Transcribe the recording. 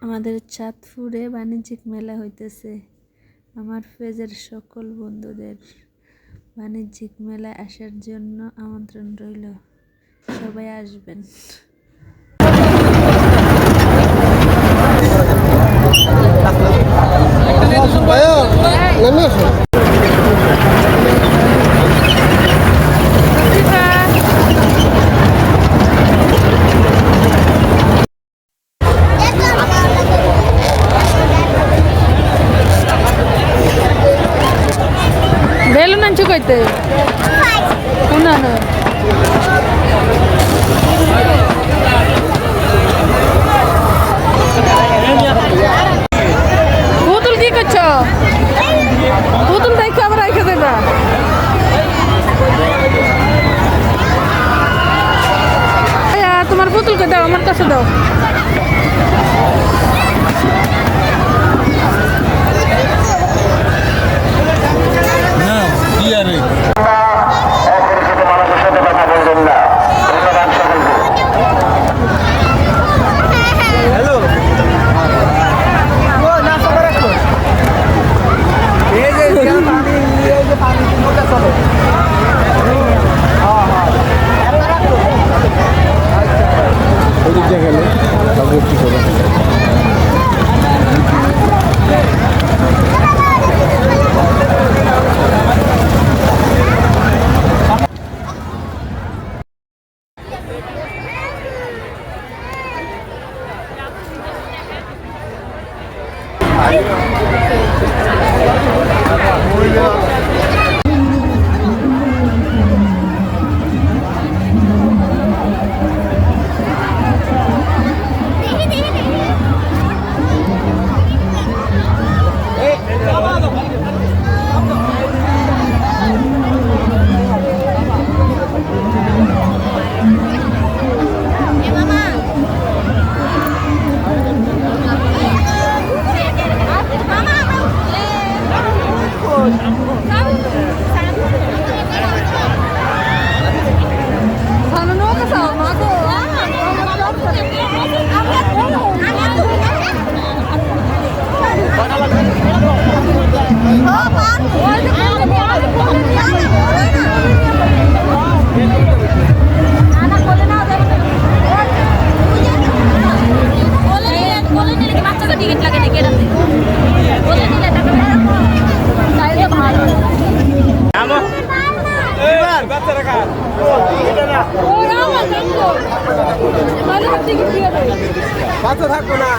আমাদের চাঁদপুরে বাণিজ্যিক মেলা হইতেছে। আমার পেজের সকল বন্ধুদের বাণিজ্যিক মেলায় আসার জন্য আমন্ত্রণ রইল, সবাই আসবেন। বেলুন আনছো কইতে কোনানো পুতুল কি করছো? পুতুল দেখে আবার রেখে দেবা। তোমার পুতুলকে দাও, আমার কাছে দাও। বাচ্চা থাকবো না।